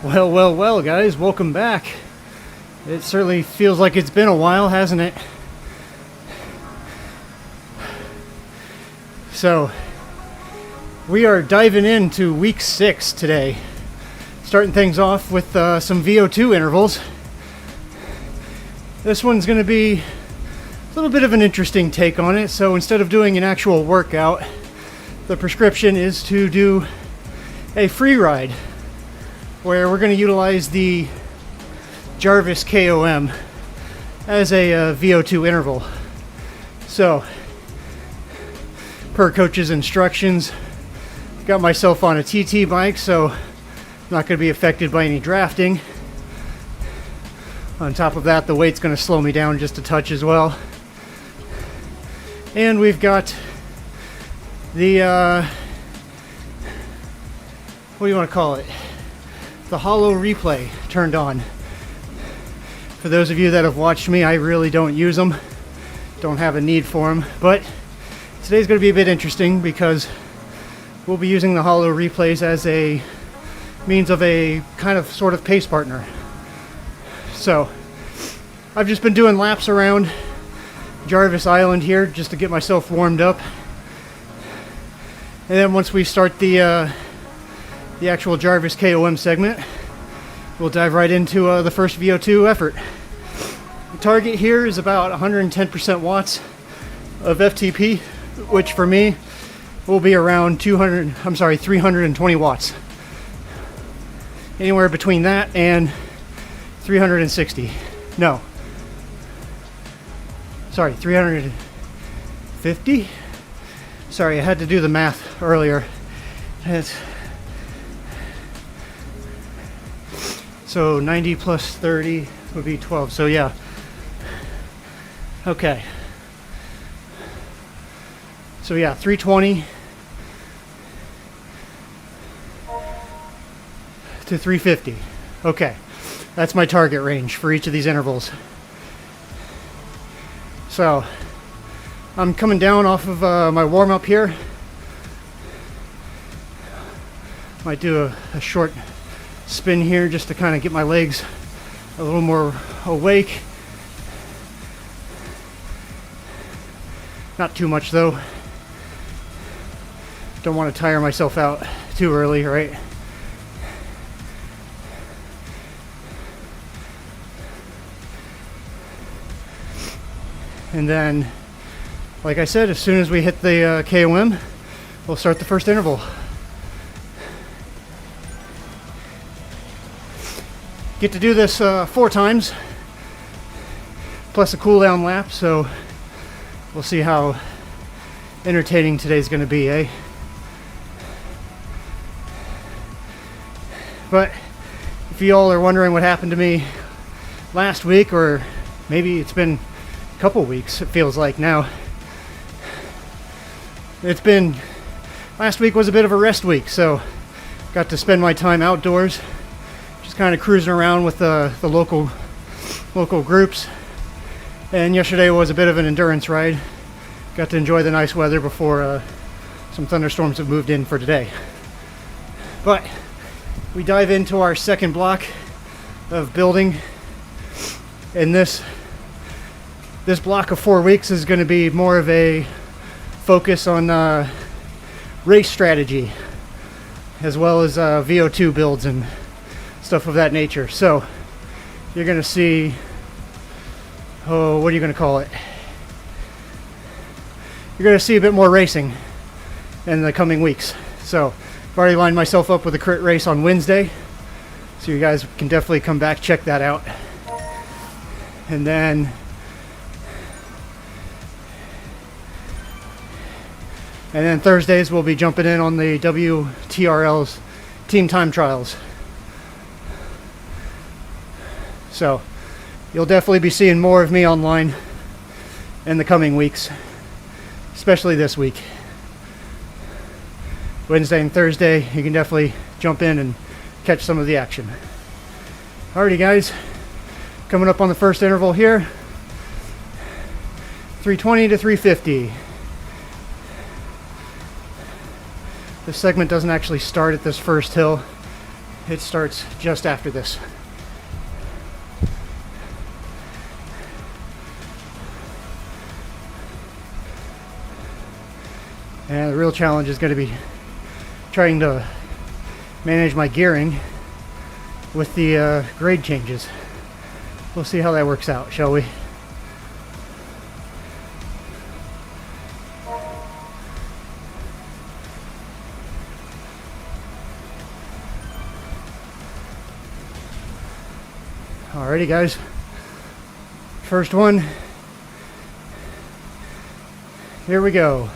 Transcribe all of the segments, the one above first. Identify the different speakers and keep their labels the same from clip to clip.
Speaker 1: Well, guys, welcome back. It certainly feels like it's been a while, hasn't it? So, we are diving into week 6 today. Starting things off with some VO2 intervals. This one's going to be a little bit of an interesting take on it. So, instead of doing an actual workout, the prescription is to do a free ride, where we're going to utilize the Jarvis KOM as a VO2 interval. So, per coach's instructions, got myself on a TT bike, so I'm not going to be affected by any drafting. On top of that, the weight's going to slow me down just a touch as well. And we've got the, what do you want to call it? The hollow replay turned on. For those of you that have watched me, I really don't use them. Don't have a need for them. But today's going to be a bit interesting because we'll be using the hollow replays as a means of a kind of sort of pace partner. So I've just been doing laps around Jarvis Island here just to get myself warmed up. And then once we start the actual Jarvis KOM segment, we'll dive right into the first VO2 effort. The target here is about 110% watts of FTP, which for me will be around 320 watts. Anywhere between that and 360. No. Sorry, 350? Sorry, I had to do the math earlier. So 90 plus 30 would be 12. So yeah. Okay. So yeah, 320 to 350. Okay. That's my target range for each of these intervals. So I'm coming down off of my warm-up here. Might do a short spin here just to kind of get my legs a little more awake. Not too much though. Don't want to tire myself out too early, right? And then, like I said, as soon as we hit the KOM, we'll start the first interval. Get to do this 4 times, plus a cool down lap, so we'll see how entertaining today's going to be, eh? But if you all are wondering what happened to me last week, or maybe it's been a couple weeks, it feels like now. Last week was a bit of a rest week, so got to spend my time outdoors, just kind of cruising around with the local groups. And yesterday was a bit of an endurance ride. Got to enjoy the nice weather before some thunderstorms have moved in for today. But we dive into our second block of building, and this block of 4 weeks is going to be more of a focus on race strategy, as well as VO2 builds and stuff of that nature. So you're going to see, what are you going to call it? You're going to see a bit more racing in the coming weeks. So I've already lined myself up with a crit race on Wednesday, so you guys can definitely come back, check that out. And then Thursdays we'll be jumping in on the WTRL's team time trials. So you'll definitely be seeing more of me online in the coming weeks, especially this week. Wednesday and Thursday, you can definitely jump in and catch some of the action. Alrighty guys, coming up on the first interval here, 320 to 350. This segment doesn't actually start at this first hill. It starts just after this. And the real challenge is going to be trying to manage my gearing with the grade changes. We'll see how that works out, shall we? Alrighty guys, first one, here we go.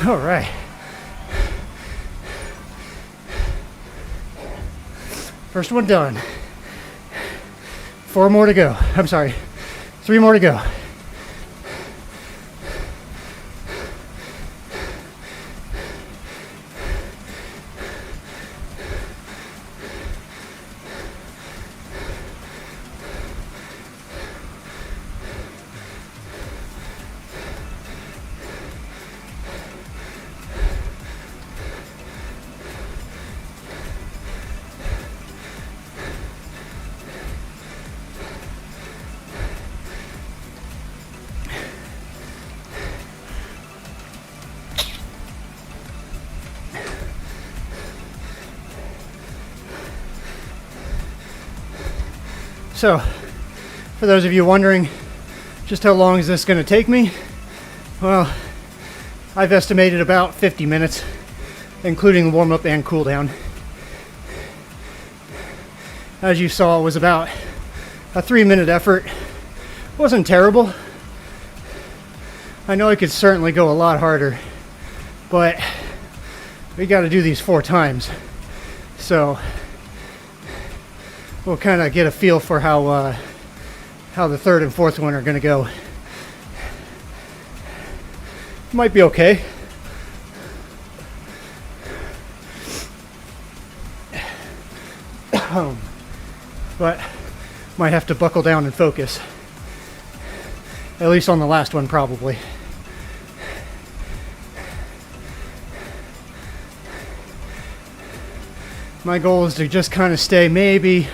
Speaker 2: All right. First one done. 4 more to go. I'm sorry, 3 more to go. So, for those of you wondering just how long is this going to take me, well, I've estimated about 50 minutes, including the warm-up and cool-down. As you saw, it was about a 3-minute effort. Wasn't terrible, I know I could certainly go a lot harder, but we got to do these 4 times. So we'll kind of get a feel for how the 3rd and 4th one are going to go. Might be okay. But might have to buckle down and focus. At least on the last one, probably. My goal is to just kind of stay maybe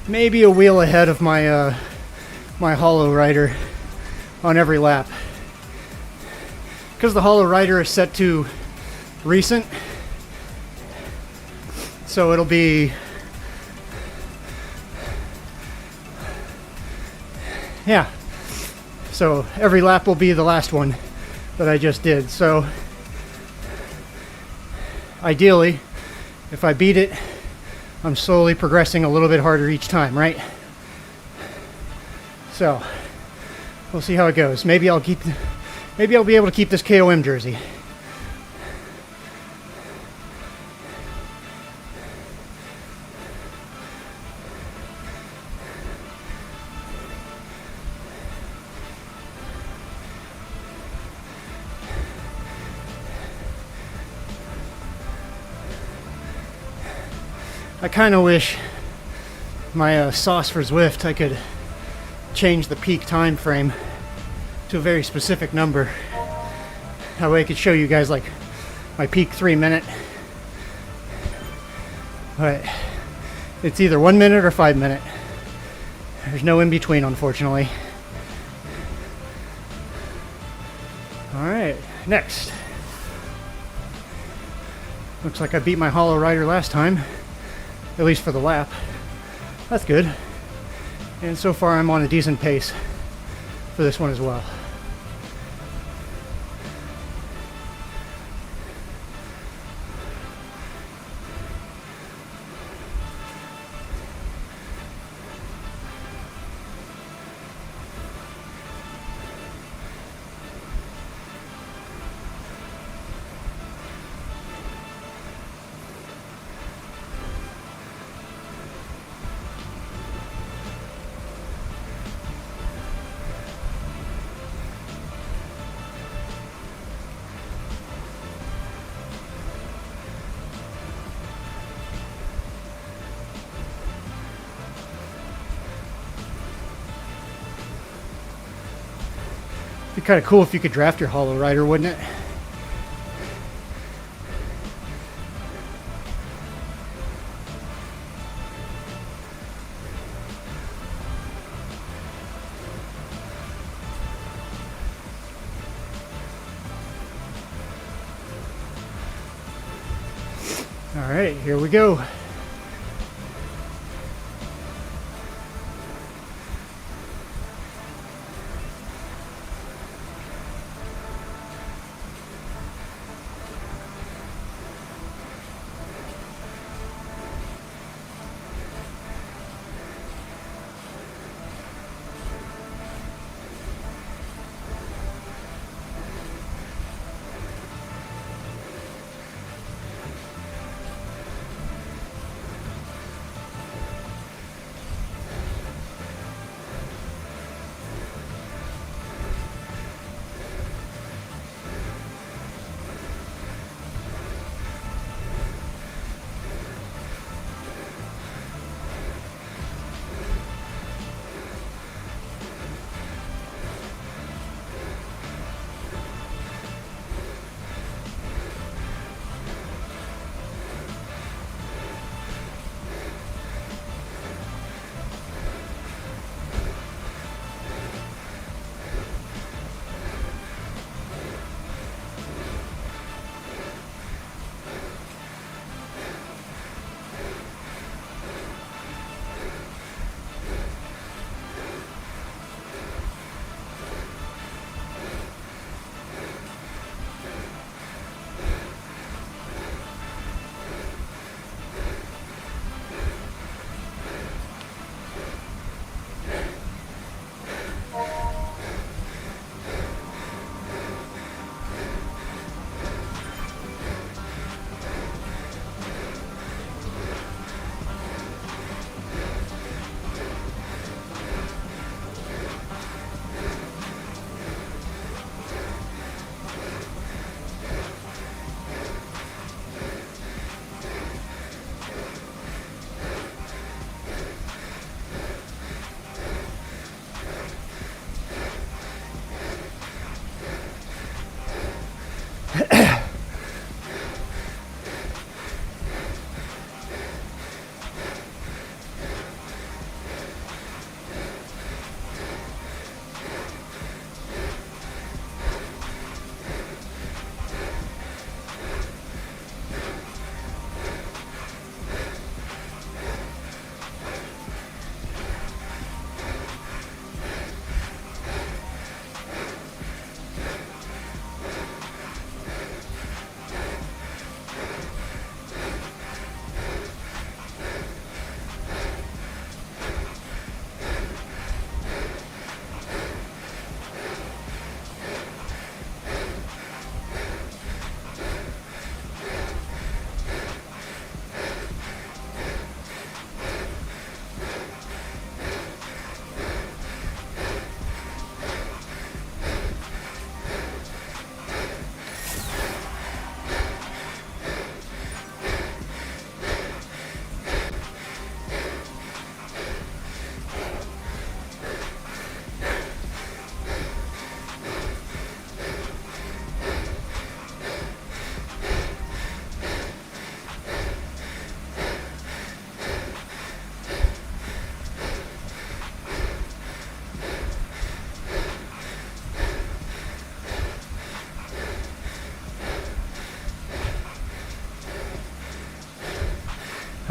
Speaker 2: a wheel ahead of my my hollow rider on every lap. Because the hollow rider is set to recent, so it'll be, yeah, so every lap will be the last one that I just did. So ideally, if I beat it, I'm slowly progressing a little bit harder each time, right? So we'll see how it goes. Maybe I'll be able to keep this KOM jersey. I kind of wish my sauce for Zwift, I could change the peak time frame to a very specific number. That way I could show you guys like my peak 3 minute. But it's either 1 minute or 5 minute. There's no in between, unfortunately. All right, next. Looks like I beat my hollow rider last time. At least for the lap. That's good. And so far I'm on a decent pace for this one as well. Be kind of cool if you could draft your hollow rider, wouldn't it? All right, here we go.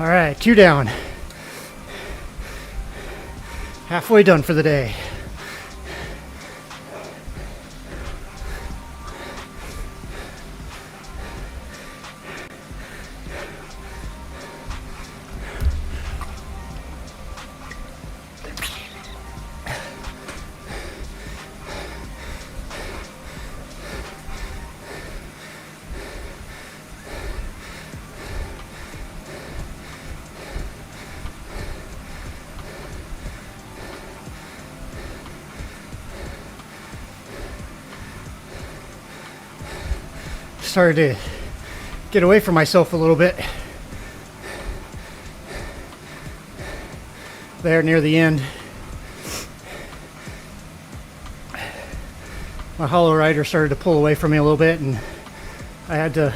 Speaker 1: All right, 2 down. Halfway done for the day. Started to get away from myself a little bit there near the end. My hollow rider started to pull away from me a little bit, and I had to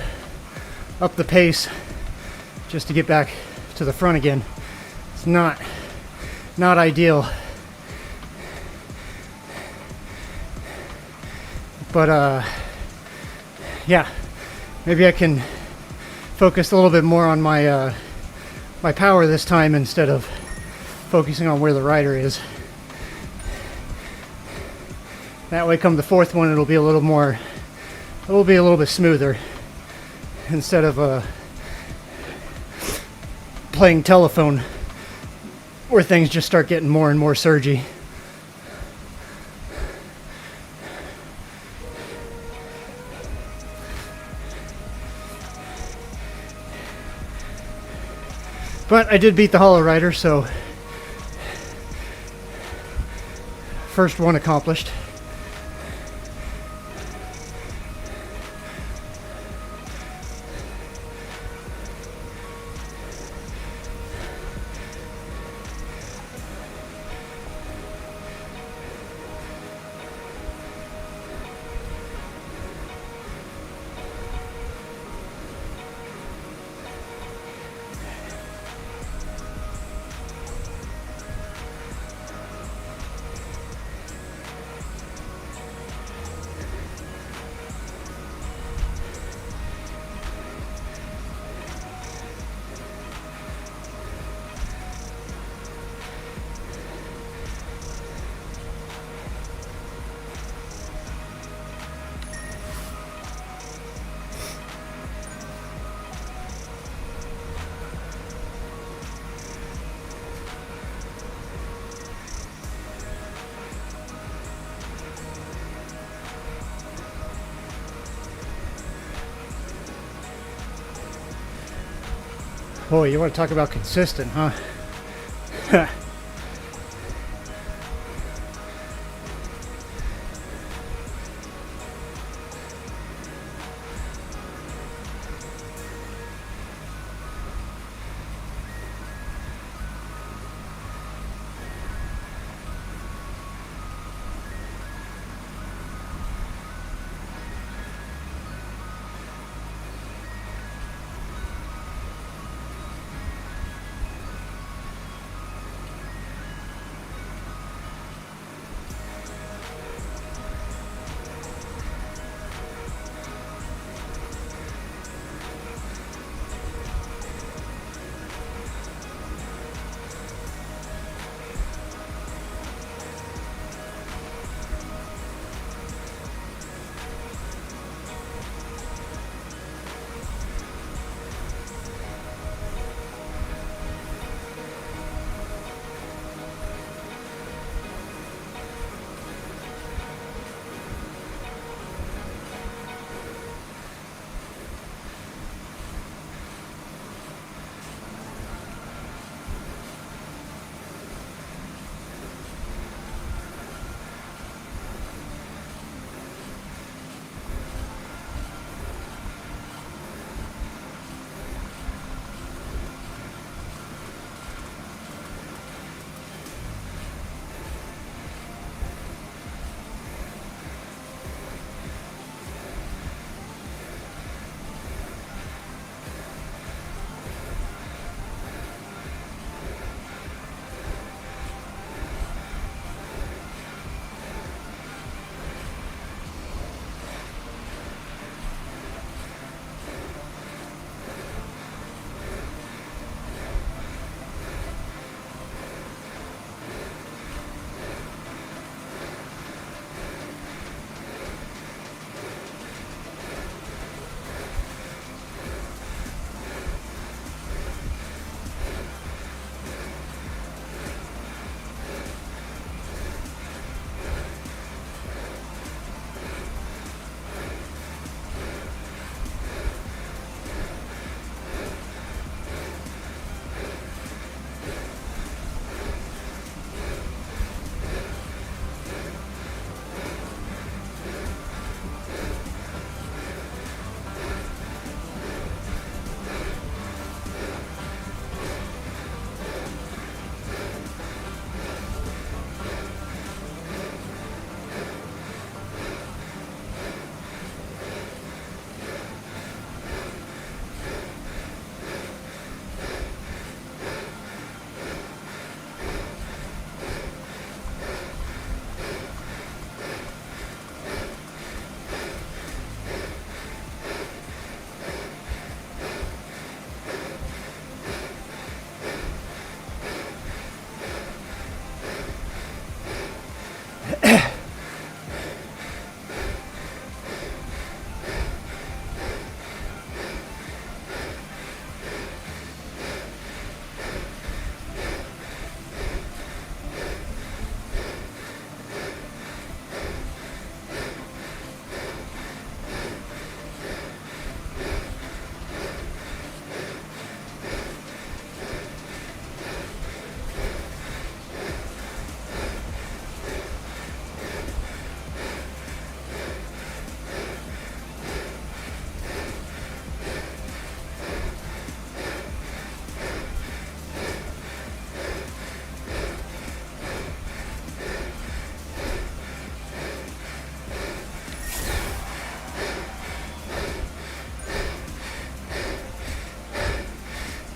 Speaker 1: up the pace just to get back to the front again. It's not ideal, but yeah, maybe I can focus a little bit more on my my power this time instead of focusing on where the rider is. That way, come the fourth one, it'll be a little bit smoother instead of playing telephone where things just start getting more and more surgy. But I did beat the hollow rider, so first one accomplished. Boy, you want to talk about consistent, huh?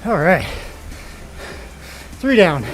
Speaker 1: All right. 3 down.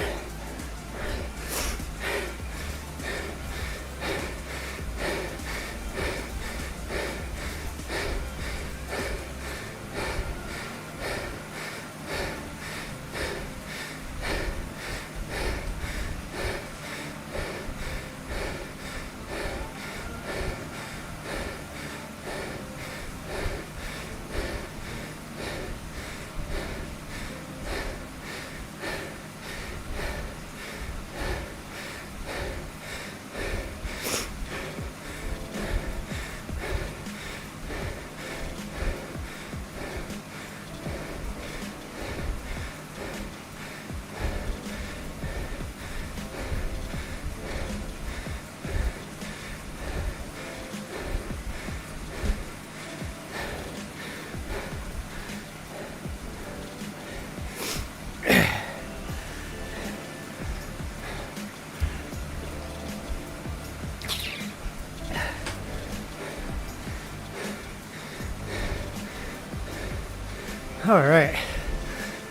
Speaker 1: All right,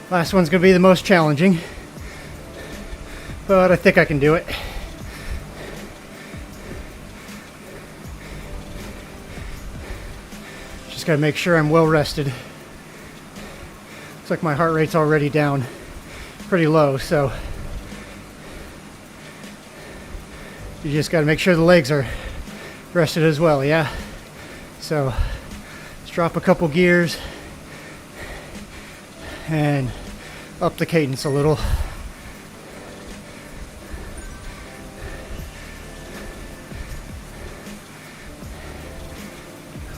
Speaker 1: last one's gonna be the most challenging, but I think I can do it. Just gotta make sure I'm well rested. Looks like my heart rate's already down pretty low, so you just gotta make sure the legs are rested as well, yeah? So let's drop a couple gears and up the cadence a little.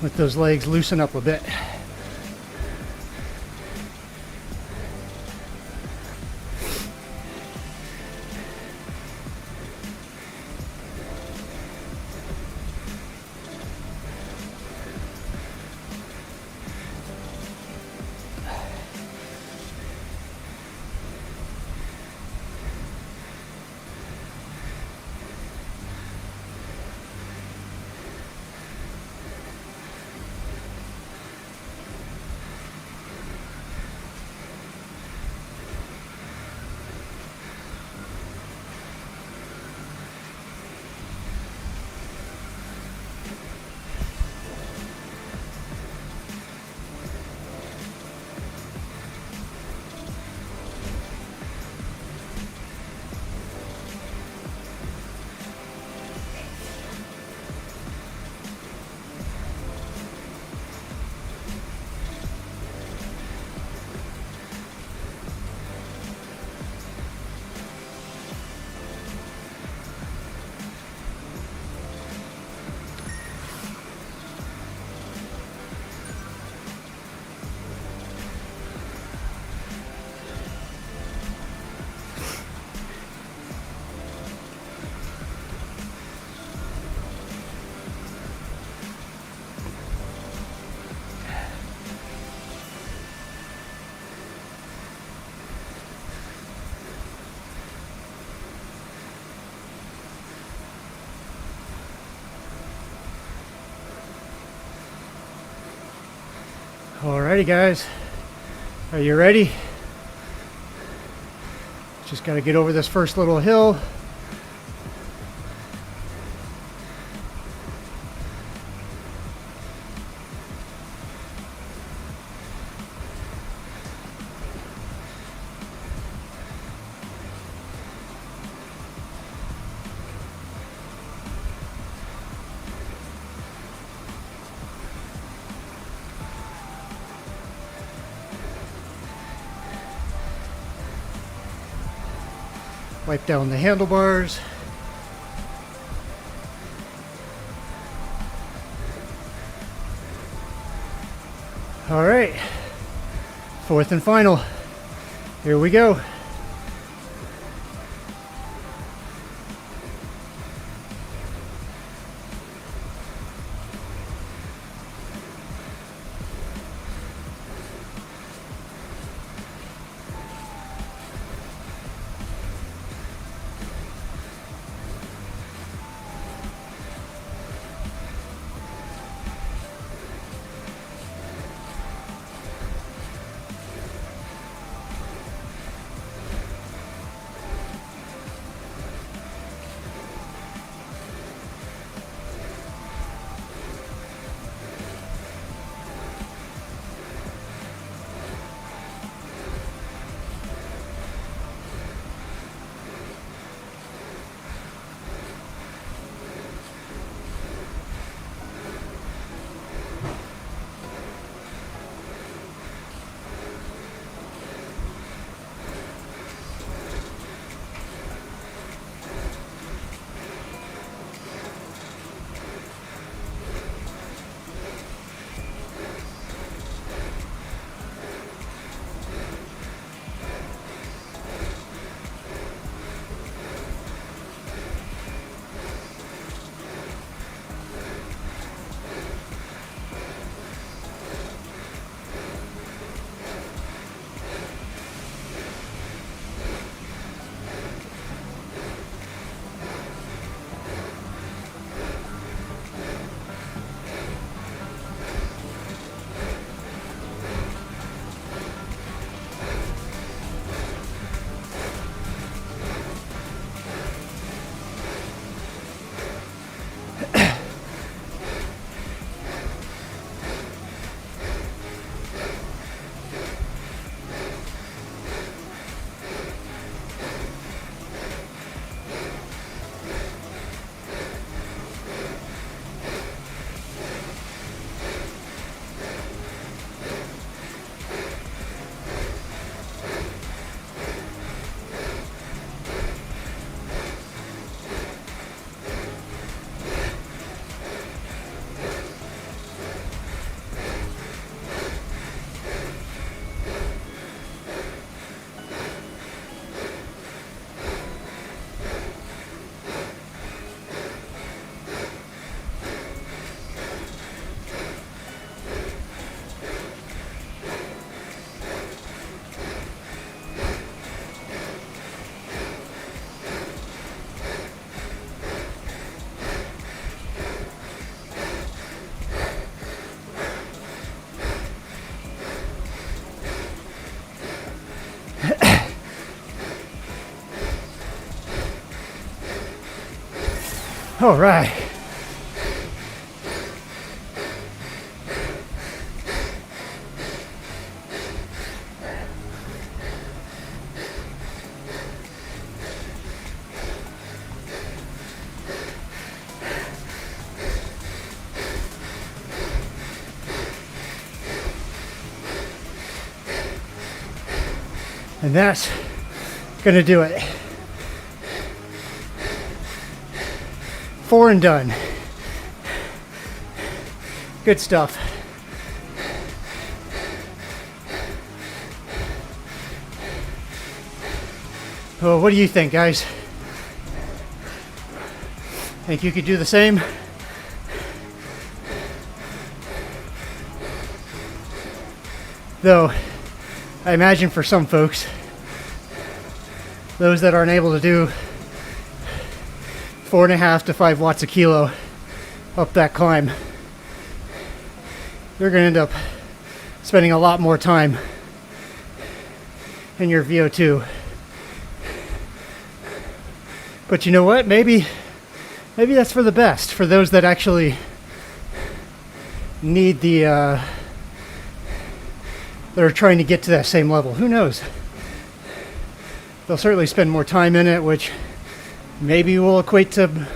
Speaker 1: Let those legs loosen up a bit. Alrighty guys, are you ready? Just got to get over this first little hill. Wipe down the handlebars. All right, fourth and final. Here we go. All right. And that's gonna do it. 4 and done. Good stuff. Well, what do you think, guys? Think you could do the same? Though, I imagine for some folks, those that aren't able to do 4.5 to 5 watts a kilo up that climb, you're going to end up spending a lot more time in your VO2. But you know what? Maybe that's for the best, for those that actually need the that are trying to get to that same level. Who knows? They'll certainly spend more time in it, which maybe will equate to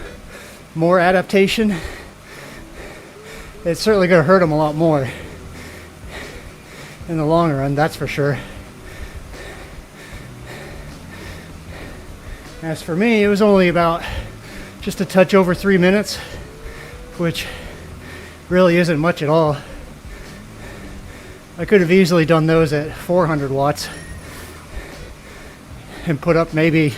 Speaker 1: more adaptation. It's certainly going to hurt them a lot more in the long run, that's for sure. As for me, it was only about just a touch over 3 minutes, which really isn't much at all. I could have easily done those at 400 watts and put up maybe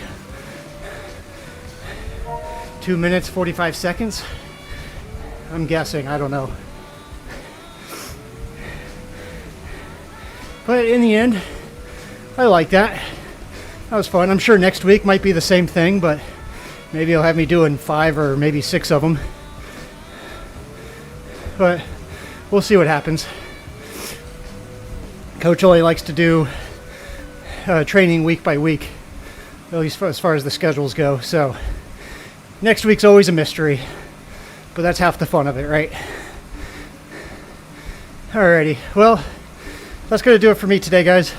Speaker 1: 2 minutes, 45 seconds. I'm guessing, I don't know. But in the end, I like that. That was fun. I'm sure next week might be the same thing, but maybe he'll have me doing 5 or maybe 6 of them. But we'll see what happens. Coach only likes to do training week by week, at least as far as the schedules go. So next week's always a mystery, but that's half the fun of it, right? Alrighty, well, that's going to do it for me today, guys.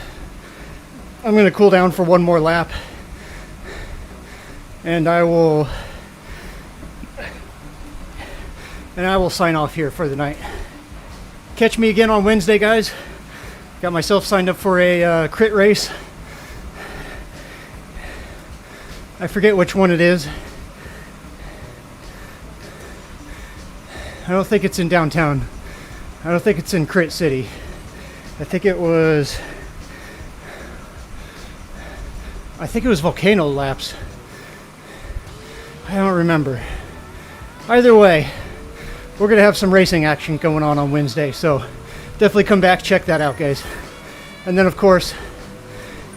Speaker 1: I'm going to cool down for one more lap, and I will sign off here for the night. Catch me again on Wednesday, guys. Got myself signed up for a crit race. I forget which one it is. I don't think it's in downtown. I don't think it's in Crit City. I think it was Volcano Laps. I don't remember. Either way, we're going to have some racing action going on Wednesday, so definitely come back, check that out, guys. And then, of course,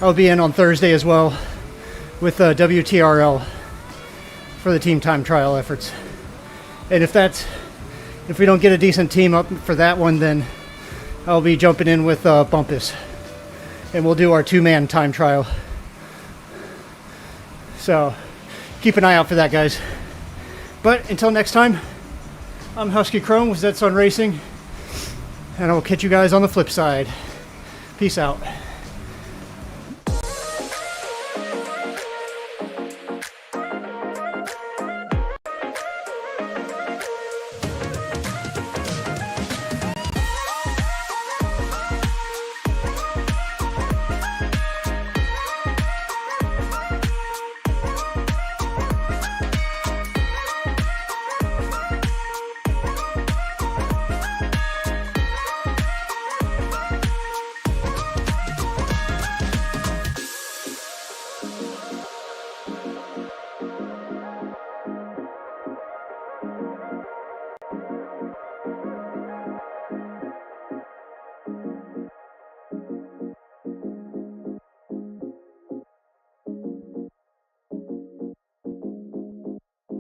Speaker 1: I'll be in on Thursday as well with WTRL for the team time trial efforts. And if we don't get a decent team up for that one, then I'll be jumping in with Bumpus, and we'll do our 2-man time trial. So keep an eye out for that, guys. But until next time, I'm Husky Chrome with Zed Sun Racing, and I will catch you guys on the flip side. Peace out.